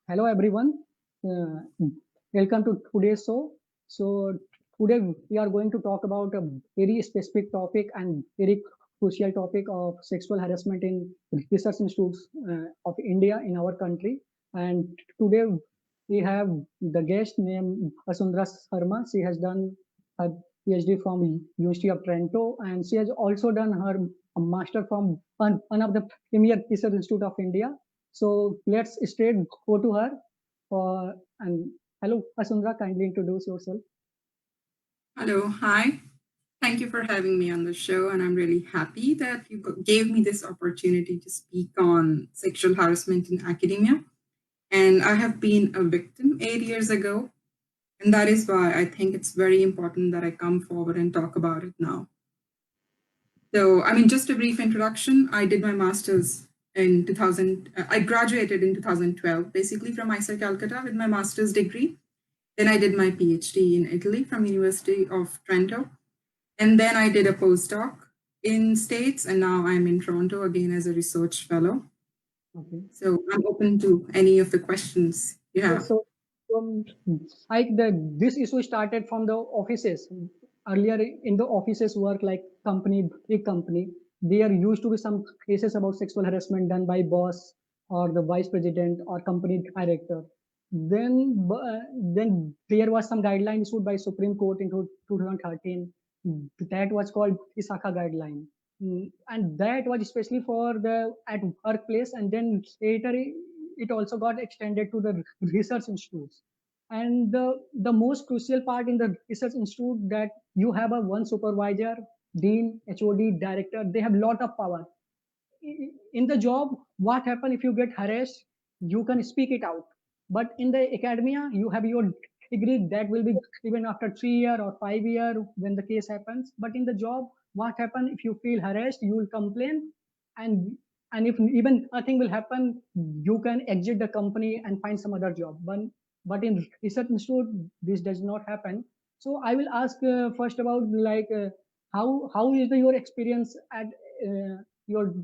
Hello everyone. Uh, Welcome to today's show. So today we are going to talk about a very specific topic and very crucial topic of sexual harassment in research institutes of India in our country. And today we have the guest named Asundra Sharma. She has done her PhD from University of Toronto, and she has also done her master from one of the premier research institute of India. So let's straight go to her. And hello, Asundra, kindly introduce yourself. Hello, hi. Thank you for having me on the show, and I'm really happy that you gave me this opportunity to speak on sexual harassment in academia. And I have been a victim 8 years ago, and that is why I think it's very important that I come forward and talk about it now. So, just a brief introduction. I did my master's in 2000. I graduated in 2012, basically from ISER Calcutta with my master's degree. Then I did my PhD in Italy from University of Trento. And then I did a postdoc in States, and now I'm in Toronto again as a research fellow. Okay. So I'm open to any of the questions you Yes, have. so um, this issue started from the offices. Earlier in the offices work like company, big company, there used to be some cases about sexual harassment done by boss or the vice president or company director. Then there was some guideline issued by Supreme Court in 2013. That was called Isaka guideline. And that was especially for the at workplace, and then later it also got extended to the research institutes. And the most crucial part in the research institute that you have a one supervisor, dean, HOD, director. They have lot of power. In the job, what happen if you get harassed? You can speak it out. But in the academia, you have your degree that will be given after 3 year or 5 year when the case happens. But in the job, what happen if you feel harassed? You will complain, and and if even nothing will happen, you can exit the company and find some other job. But in research institute, this does not happen. So I will ask first about like how is your experience at your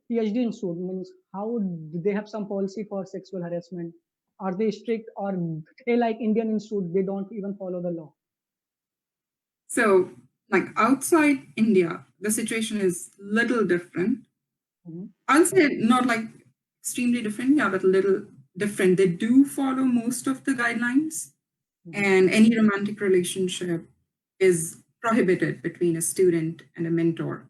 PhD institute? Means how do they have some policy for sexual harassment? Are they strict, or they like Indian institute? They don't even follow the law. So, like outside India, the situation is little different. Mhm. I'll say not like extremely different, yeah, but a little different. They do follow most of the guidelines, Mhm. and any romantic relationship is prohibited between a student and a mentor.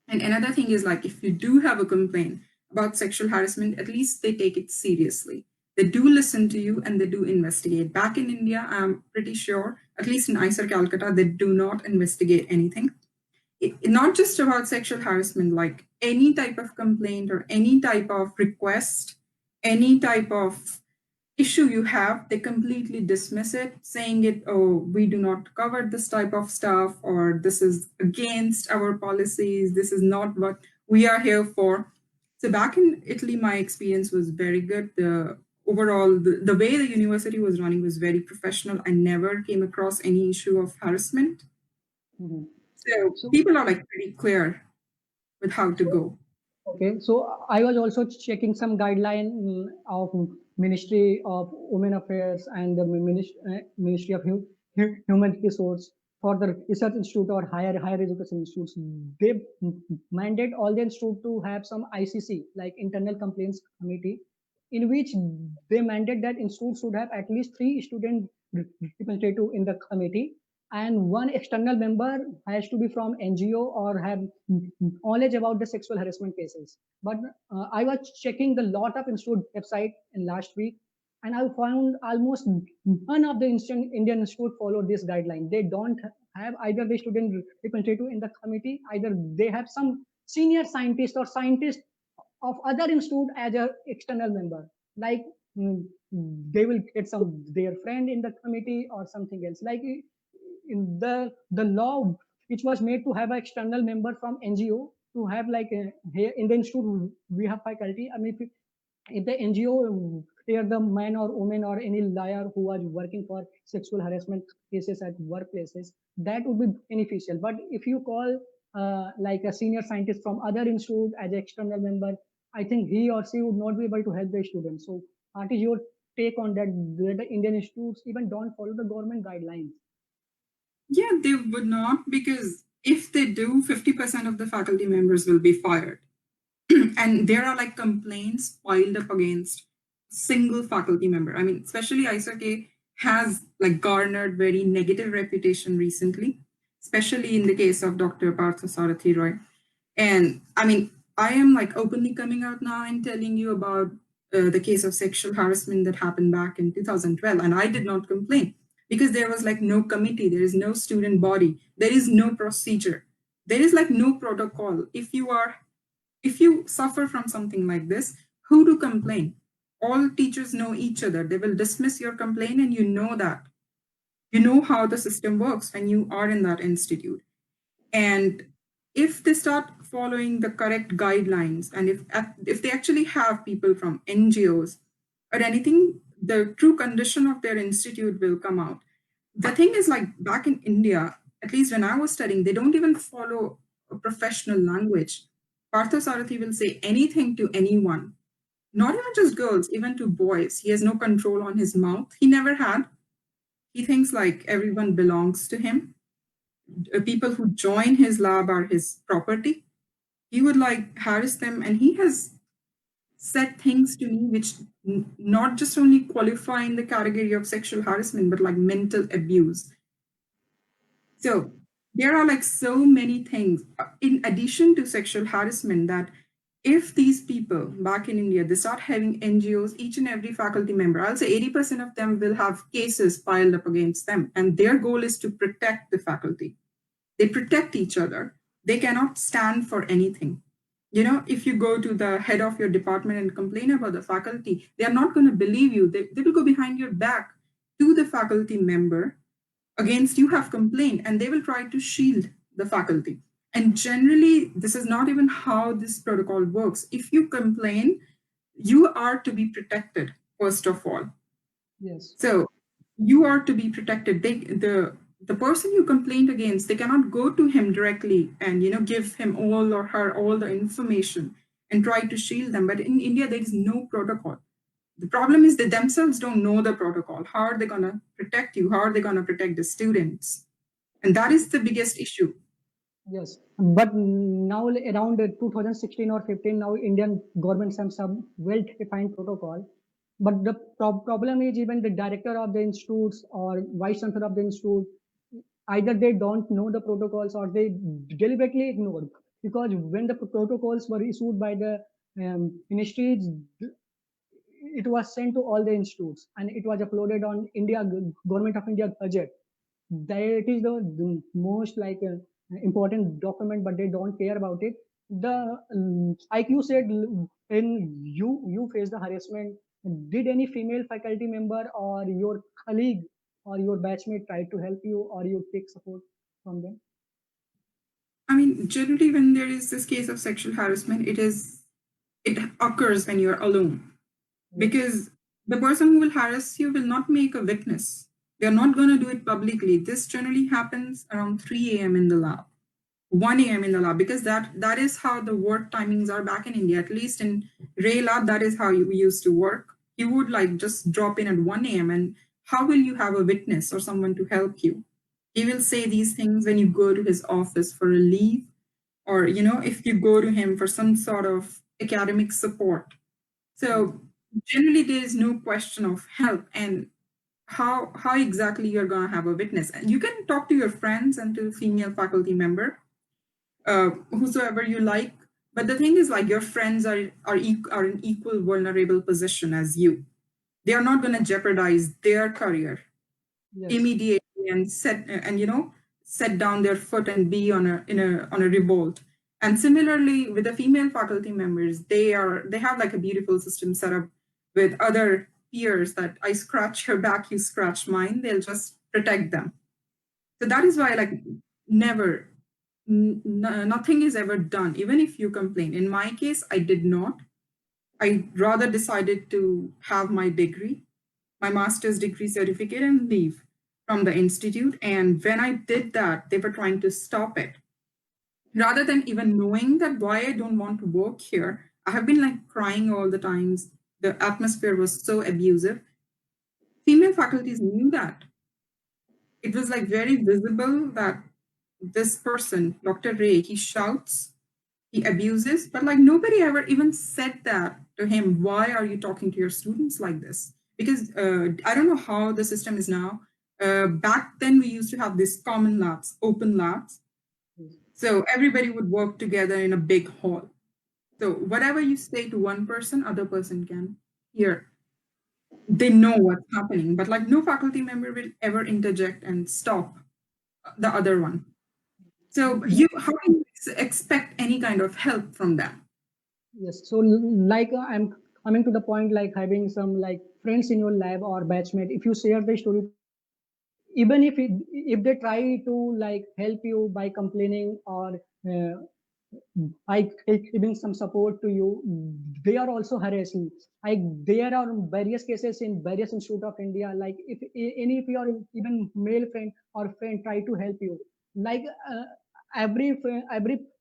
And another thing is like if you do have a complaint about sexual harassment, at least they take it seriously. They do listen to you and they do investigate. Back in India, I'm pretty sure, at least in ISER Calcutta, they do not investigate anything. Not just about sexual harassment, like any type of complaint or any type of request, any type of issue you have, they completely dismiss it, saying it, oh, we do not cover this type of stuff, or this is against our policies, this is not what we are here for. So back in Italy, my experience was very good. The overall, the way the university was running was very professional. I never came across any issue of harassment. Mhm. So So, people are like pretty clear with how to so go. okay. So I was also checking some guideline of Ministry of Women Affairs and the Ministry of Human Resource for the research institute or higher education institutes. They mandate all the institute to have some ICC, like internal complaints committee, in which they mandate that institute should have at least three student representative in the committee, and one external member has to be from NGO or have knowledge about the sexual harassment cases. But I was checking the lot of institute website in last week, and I found almost none of the Indian institute follow this guideline. They don't have either the student representative in the committee, either they have some senior scientist or scientist of other institute as a external member. Like they will get some their friend in the committee or something else. Like in the law which was made to have an external member from NGO to have like here in the institute we have faculty. I mean, if the NGO here the man or woman or any lawyer who was working for sexual harassment cases at workplaces, that would be beneficial. But if you call like a senior scientist from other institute as an external member, I think he or she would not be able to help the students. So What is your take on that? The Indian institutes even don't follow the government guidelines. Yeah, they would not, because if they do, 50% of the faculty members will be fired. And there are like complaints piled up against single faculty member. I mean, especially ISAK has like garnered very negative reputation recently, especially in the case of Dr. Parthasarathi Roy. And I mean, I am like openly coming out now and telling you about the case of sexual harassment that happened back in 2012, and I did not complain because there was like no committee, there is no student body, there is no procedure, there is like no protocol. If you suffer from something like this, who to complain? All teachers know each other. They will dismiss your complaint, and you know that. You know how the system works when you are in that institute. And if they start following the correct guidelines, and if they actually have people from NGOs or anything, the true condition of their institute will come out. The thing is, like back in India, at least when I was studying, they don't even follow a professional language. Parthasarathi will say anything to anyone, not even just girls, even to boys. He has no control on his mouth. He never had. He thinks like everyone belongs to him. People who join his lab are his property. He would like harass them, and he has said things to me which not just only qualify in the category of sexual harassment, but like mental abuse. So there are like so many things in addition to sexual harassment, that if these people back in India, they start having NGOs, each and every faculty member, I'll say 80% of them will have cases piled up against them. And their goal is to protect the faculty. They protect each other. They cannot stand for anything. You know, if you go to the head of your department and complain about the faculty, they are not going to believe you. They will go behind your back to the faculty member against you have complained, and they will try to shield the faculty. And generally, this is not even how this protocol works. If you complain, you are to be protected, first of all. Yes. So you are to be protected. The person you complained against, they cannot go to him directly and give him all or her all the information and try to shield them. But in India, there is no protocol. The problem is they themselves don't know the protocol. How are they going to protect you? How are they going to protect the students? And that is the biggest issue. Yes, but now around 2016 or 15, now Indian governments have some well-defined protocol. But the problem is even the director of the institutes or vice chancellor of the institute, either they don't know the protocols or they deliberately ignore. Because when the protocols were issued by the ministries, it was sent to all the institutes and it was uploaded on India government of India budget. That is the most like important document, but they don't care about it. The like you said, when you face the harassment, did any female faculty member or your colleague or your batchmate try to help you or you take support from them? I mean, generally, when there is this case of sexual harassment, it occurs when you're alone, because the person who will harass you will not make a witness. They're not going to do it publicly. This generally happens around 3 a.m. in the lab, 1 a.m. in the lab, because that is how the work timings are back in India. At least in Ray Lab, that is how we used to work. You would like just drop in at 1 a.m. and how will you have a witness or someone to help you? He will say these things when you go to his office for a leave, or if you go to him for some sort of academic support. So generally there is no question of help, and how exactly you're going to have a witness. And you can talk to your friends and to female faculty member, whosoever you like. But the thing is, like, your friends are in equal vulnerable position as you. They are not going to jeopardize their career immediately and set down their foot and be on a revolt. And similarly with the female faculty members, they have like a beautiful system set up with other peers, that I scratch your back, you scratch mine. They'll just protect them. So that is why, like, never nothing is ever done, even if you complain. In my case, I did not. I rather decided to have my degree, my master's degree certificate, and leave from the institute. And when I did that, they were trying to stop it. Rather than even knowing that why I don't want to work here, I have been like crying all the times. the atmosphere was so abusive. Female faculties knew that. It was like very visible that this person, Dr. Ray, he shouts, he abuses, but like nobody ever even said that to him. Why are you talking to your students like this? Because I don't know how the system is now. Back then, we used to have these common labs, open labs. So everybody would work together in a big hall. So whatever you say to one person, other person can hear. They know what's happening, but like no faculty member will ever interject and stop the other one. So you, how can you expect any kind of help from them? Yes. So like I'm coming to the point, like having some like friends in your lab or batchmate. If you share the story to them, even if they try to like help you by complaining or by giving some support to you, they are also harassing. Like there are various cases in various institute of India. Like if any of your even male friend or friend try to help you, like every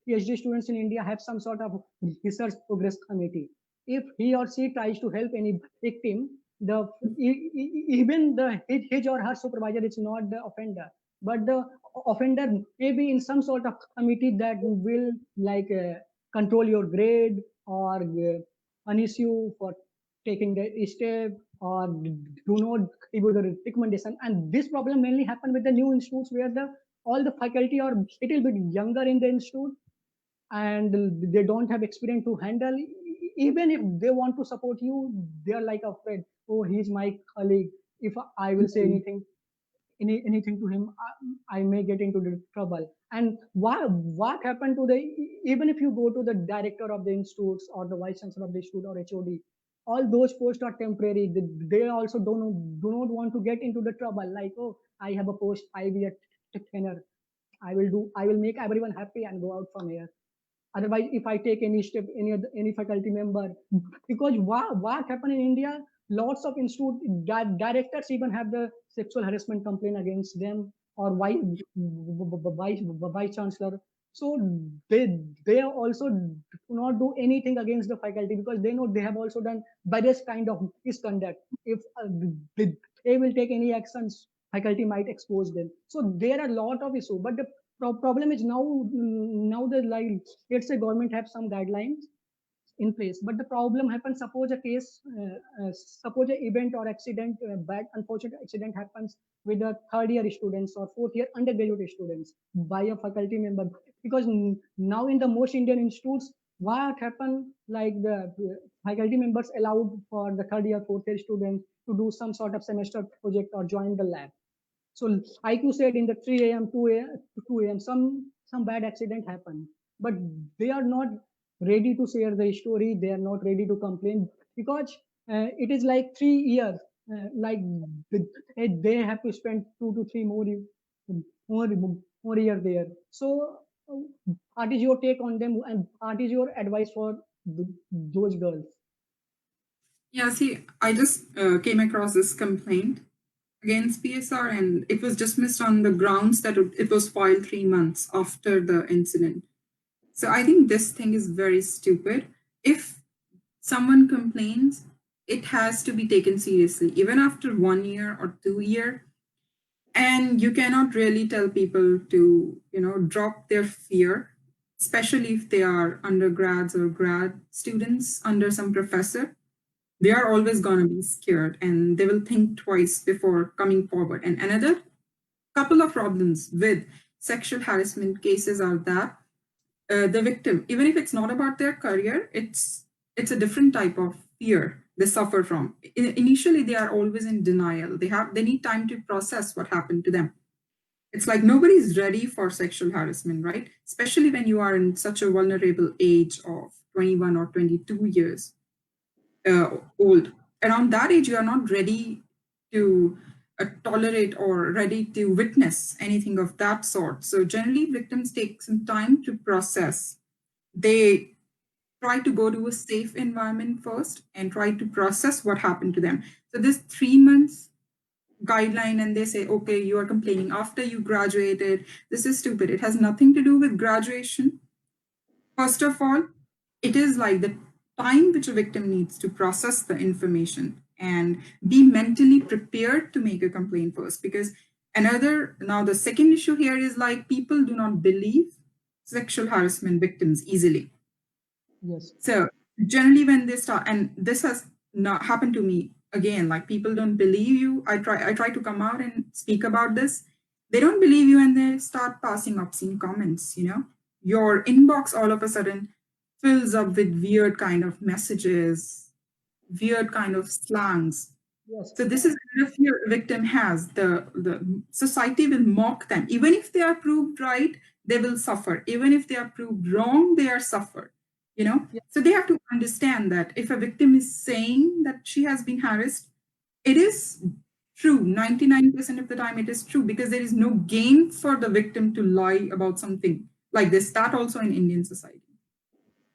PhD students in India have some sort of research progress committee. If he or she tries to help any victim, the even the his or her supervisor is not the offender, but the offender may be in some sort of committee that will like control your grade or punish you for taking the step or do not give you the recommendation. And this problem mainly happen with the new institutes where the all the faculty are little bit younger in the institute and they don't have experience to handle. Even if they want to support you, they are like afraid, oh, he's my colleague, if I will say anything to him, I may get into the trouble. And what happened to the, even if you go to the director of the institutes or the vice chancellor of the institute or HOD, all those posts are temporary. They also do not want to get into the trouble. Like, oh, I have a post 5 year tenure. I will make everyone happy and go out from here. Otherwise, if I take any step, any faculty member, because what happened in India, lots of institute directors even have the sexual harassment complaint against them, or vice chancellor. So they also do not do anything against the faculty because they know they have also done various kind of misconduct. If they, they will take any actions, faculty might expose them. So there are a lot of issues, but the problem is now the like, let's say government have some guidelines in place, but the problem happens, suppose a case suppose an event or accident, bad unfortunate accident happens with the third year students or fourth year undergraduate students by a faculty member. Because now in the most Indian institutes, what happened, like the faculty members allowed for the third year fourth year students to do some sort of semester project or join the lab. So like you said, in the 3 a.m., 2 a.m., 2 a.m., some bad accident happened, but they are not ready to share the story. They are not ready to complain because it is like 3 years. Like they have to spend 2 to 3 more more year there. So, what is your take on them, and what is your advice for those girls? Yeah, see, I just came across this complaint against PSR, and it was dismissed on the grounds that it was filed 3 months after the incident. So I think this thing is very stupid. If someone complains, it has to be taken seriously, even after 1 year or 2 year. And you cannot really tell people to, drop their fear, especially if they are undergrads or grad students under some professor. They are always going to be scared and they will think twice before coming forward. And another couple of problems with sexual harassment cases are that the victim, even if it's not about their career, it's a different type of fear they suffer from. Initially, they are always in denial. They need time to process what happened to them. It's like nobody's ready for sexual harassment, right? Especially when you are in such a vulnerable age of 21 or 22 years old. Around that age, you are not ready to tolerate or ready to witness anything of that sort. So generally, victims take some time to process. They try to go to a safe environment first and try to process what happened to them. So this 3 months guideline, and they say, okay, you are complaining after you graduated. This is stupid. It has nothing to do with graduation. First of all, it is like the time which a victim needs to process the information and be mentally prepared to make a complaint first. Because now the second issue here is like people do not believe sexual harassment victims easily. Yes. So generally when they start, and this has not happened to me again, like people don't believe you. I try to come out and speak about this. They don't believe you and they start passing obscene comments, Your inbox all of a sudden fills up with weird kind of messages, weird kind of slangs. Yes. So this is kind of your victim has. The society will mock them. Even if they are proved right, they will suffer. Even if they are proved wrong, they are suffered. Yes. So they have to understand that if a victim is saying that she has been harassed, it is true. 99% of the time it is true, because there is no gain for the victim to lie about something like this. That also in Indian society,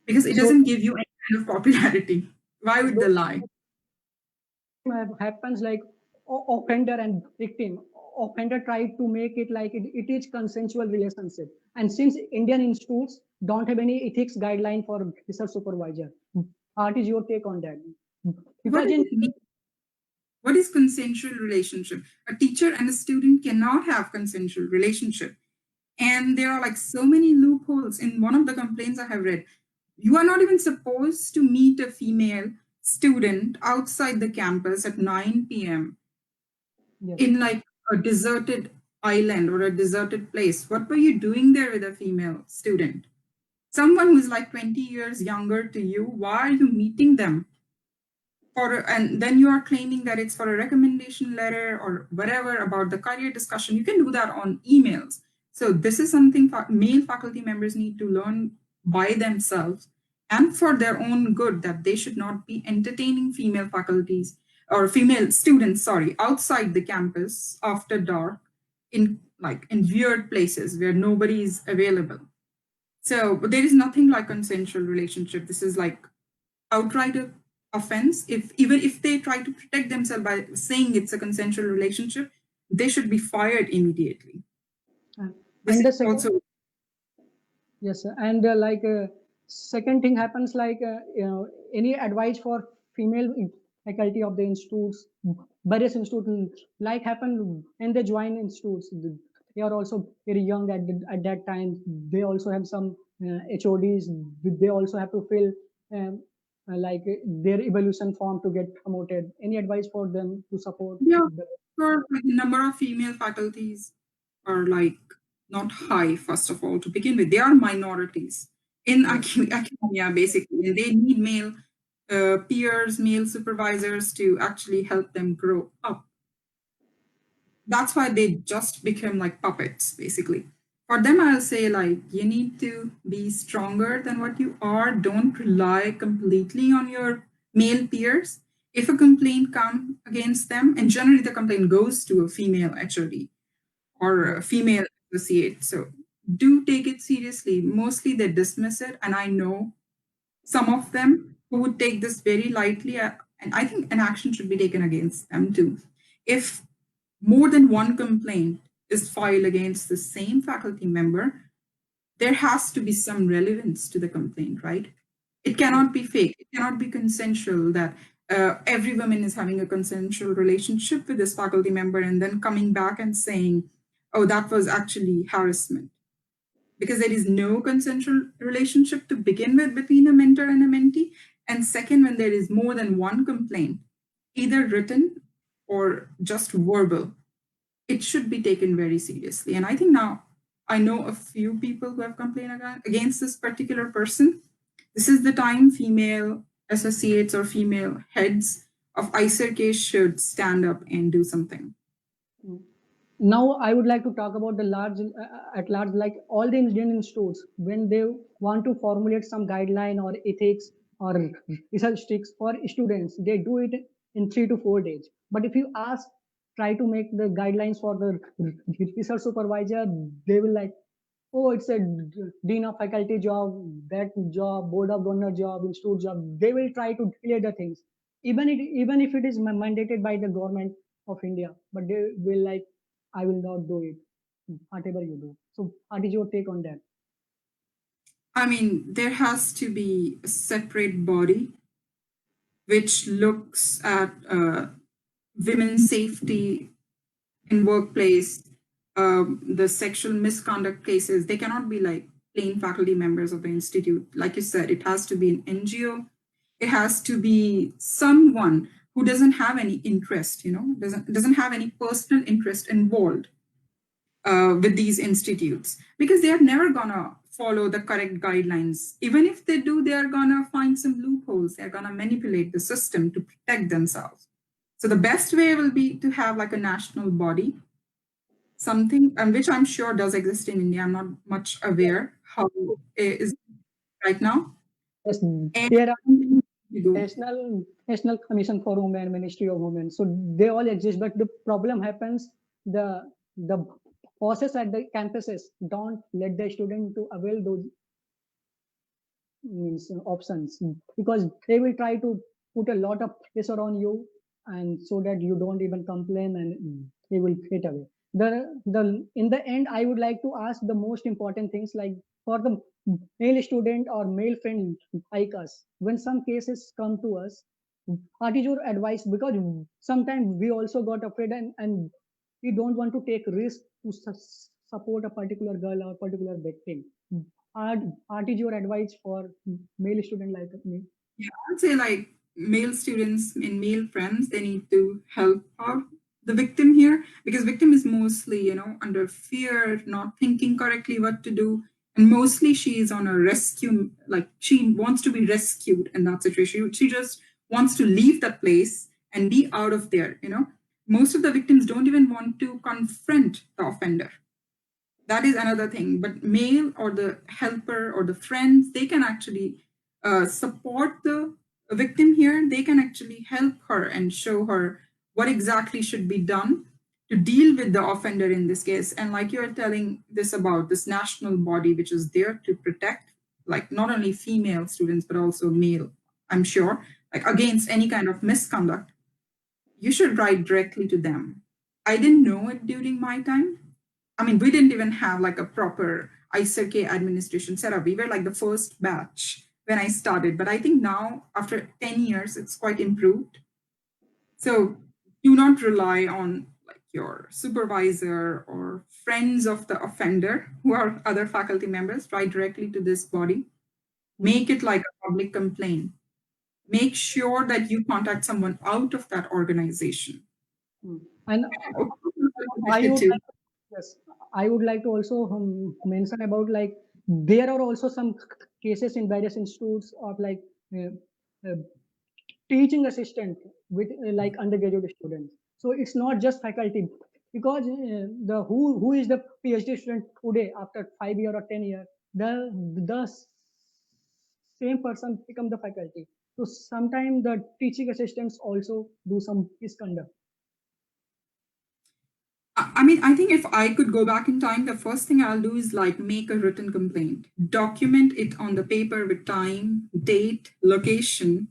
because it So doesn't give you any kind of popularity. Why would they those lie? happens like offender and victim. Offender tried to make it like it is consensual relationship, and since Indian institutes don't have any ethics guideline for research supervisor, what is your take on that? What Because does in it mean? What is consensual relationship? A teacher and a student cannot have consensual relationship. And there are like so many loopholes. In one of the complaints I have read, you are not even supposed to meet a female student outside the campus at 9 p.m. yes, in like a deserted island or a deserted place. What were you doing there with a female student? Someone who is like 20 years younger to you, why are you meeting them? And then you are claiming that it's for a recommendation letter or whatever about the career discussion. You can do that on emails. So this is something male faculty members need to learn by themselves and for their own good, that they should not be entertaining female faculties or female students, sorry, outside the campus after dark in weird places where nobody is available. So there is nothing like consensual relationship. This is like outright offense. If even if they try to protect themselves by saying it's a consensual relationship, they should be fired immediately. This and is the second. also Yes, sir. And second thing happens like any advice for female faculty of the institutes, various institutes, like happen when they join institutes. They are also very young at that time. They also have some HODs. They also have to fill like their evaluation form to get promoted. Any advice for them to support yeah. the For like, the number of female faculties are like not high. First of all, to begin with, they are minorities in yes. academia basically, and they need male peers, male supervisors to actually help them grow up. That's why they just become like puppets basically. For them I'll say like you need to be stronger than what you are. Don't rely completely on your male peers. If a complaint comes against them, and generally the complaint goes to a female HOD or Yes. a female associate, so do take it seriously. Mostly they dismiss it, and I know some of them who would take this very lightly, and I think an action should be taken against them too. If more than one complaint is filed against the same faculty member, there has to be some relevance to the complaint, right? It Yes. cannot be fake. It cannot be consensual that every woman is having a consensual relationship with this faculty member and then coming back and saying, oh, that was actually harassment. Because there is no consensual relationship to begin with between a mentor and a mentee. And second, when there is more than one complaint, either written or just verbal, it should be taken very seriously. And I think now I know a few people who have complained against this particular person. This is the time female associates or female heads of ICER case should stand up and do something. Now I would like to talk about the large at large, like all the Indian institutes when they want to formulate some guideline or ethics or research tricks for students, they do it in 3 to 4 days. But if you ask, try to make the guidelines for the research supervisor, they will like, oh, it's a dean of faculty job, that job, board of donor job, institute job. They will try to delay the things, even if it is mandated by the government of India. But they will like, I will not do it, whatever you do. So, what is your take on that? I mean, there has to be a separate body which looks at women's safety in workplace, the sexual misconduct cases. They cannot be like plain faculty members of the institute. Like you said, it has to be an NGO. It has to be someone who doesn't have any interest, doesn't have any personal interest involved with these institutes, because they are never gonna follow the correct guidelines. Even if they do, they are gonna find some loopholes. They're gonna manipulate the system to protect themselves. So the best way will be to have like a national body, something, and which I'm sure does exist in India. I'm not much aware how it is right now. Yes, And there are you go. National Commission for Women, Ministry of Women. So they all exist, but the problem happens the bosses at the campuses don't let the student to avail those means options, because they will try to put a lot of pressure on you, and so that you don't even complain, and they will get away. The In the end, I would like to ask the most important things, like for the male student or male friend like us, when some cases come to us, what is your advice? Because sometimes we also got afraid, and we don't want to take risk to support a particular girl or particular victim. What is your advice for male student like me? Yeah, I'd say like male students and male friends, they need to help out the victim here, because victim is mostly, under fear, not thinking correctly what to do. And mostly she is on a rescue, like she wants to be rescued in that situation. She just wants to leave that place and be out of there. Most of the victims don't even want to confront the offender. That is another thing. But male or the helper or the friends, they can actually support the victim here. They can actually help her and show her what exactly should be done to deal with the offender in this case. And like you're telling this about this national body, which is there to protect, like not only female students, but also male, I'm sure, like against any kind of misconduct, you should write directly to them. I didn't know it during my time. I mean, we didn't even have like a proper ICERK administration setup. We were like the first batch when I started. But I think now, after 10 years, it's quite improved. So do not rely on like your supervisor or friends of the offender who are other faculty members. Write directly to this body. Make it like a public complaint. Make sure that you contact someone out of that organization. And And of course, I benefit would too. like, yes, I would like to also mention about, like, there are also some cases in various institutes of, like, uh, uh, teaching assistant with like undergraduate students. So it's not just faculty, because the who is the PhD student today after 5 year or 10 year, the same person become the faculty. So sometimes the teaching assistants also do some misconduct. I mean, I think if I could go back in time, the first thing I'll do is like make a written complaint, document it on the paper with time, date, location,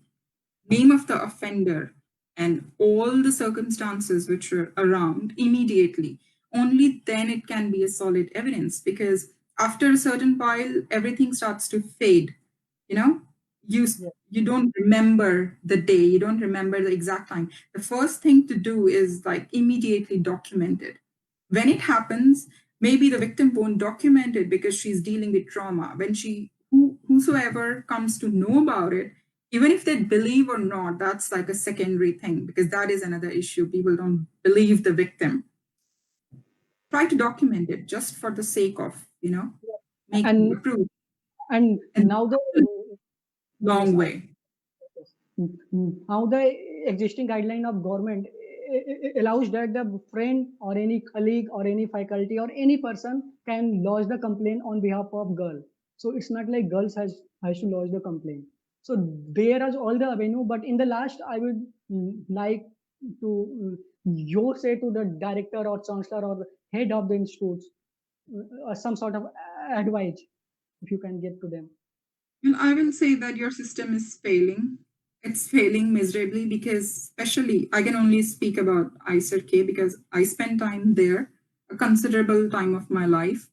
name of the offender, and all the circumstances which are around immediately. Only then it can be a solid evidence, because after a certain while, everything starts to fade. You know, you Yeah. you don't remember the day, you don't remember the exact time. The first thing to do is like immediately document it. When it happens, maybe the victim won't document it because she's dealing with trauma. When whosoever comes to know about it, even if they believe or not, that's like a secondary thing, because that is another issue. People don't believe the victim. Try to document it just for the sake of, making and the proof. and And now the yes long I way. yes. Now the existing guideline of government allows that the friend or any colleague or any faculty or any person can lodge the complaint on behalf of girl. So it's not like girls has to lodge the complaint. So there is all the avenue, but in the last, I would like to you say to the director or chancellor or head of the institutes some sort of advice, if you can give to them. Well, I will say that your system is failing. It's failing miserably, because, especially, I can only speak about ICERK because I spent time there, a considerable time of my life.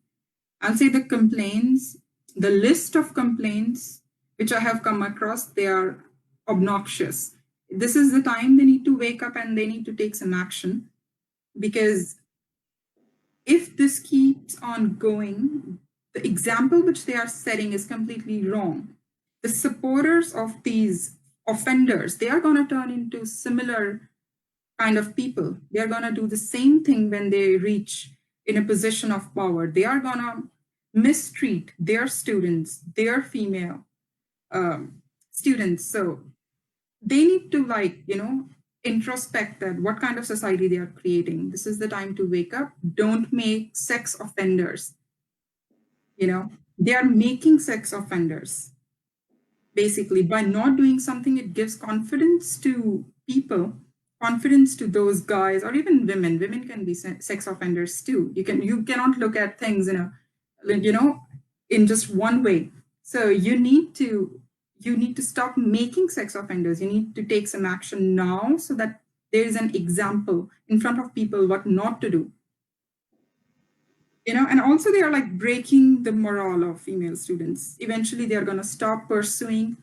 I'll say the complaints the list of complaints which I have come across, they are obnoxious. This is the time they need to wake up and they need to take some action, because if this keeps on going, the example which they are setting is completely wrong. The supporters of these offenders, they are going to turn into similar kind of people. They are going to do the same thing when they reach in a position of power. They are going to mistreat their students, their female students. So they need to, like, introspect that what kind of society they are creating. This is the time to wake up. Don't make sex offenders. They are making sex offenders. Basically, by not doing something, it gives confidence to people, confidence to those guys, or even women. Women can be sex offenders too. You cannot look at things in just one way. So you need to stop making sex offenders. You need to take some action now, so that there is an example in front of people what not to do. And also they are like breaking the morale of female students. Eventually they are going to stop pursuing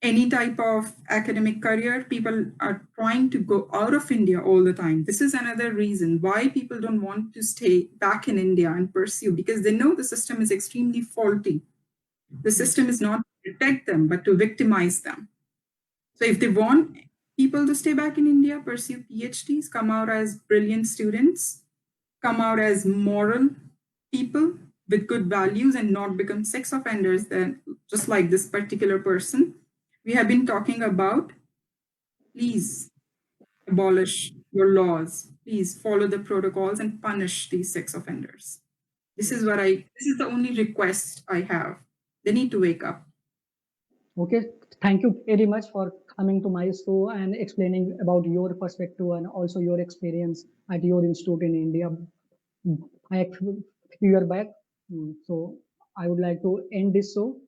any type of academic career. People are trying to go out of India all the time. This is another reason why people don't want to stay back in India and pursue, because they know the system is extremely faulty. The system is not to protect them, but to victimize them. So if they want people to stay back in India, pursue PhDs, come out as brilliant students, come out as moral people with good values, and not become sex offenders, then just like this particular person we have been talking about, please abolish your laws. Please follow the protocols and punish these sex offenders. This is the only request I have. They need to wake up. Okay, thank you very much for coming to my show and explaining about your perspective and also your experience at your institute in India. I few years back. So I would like to end this show.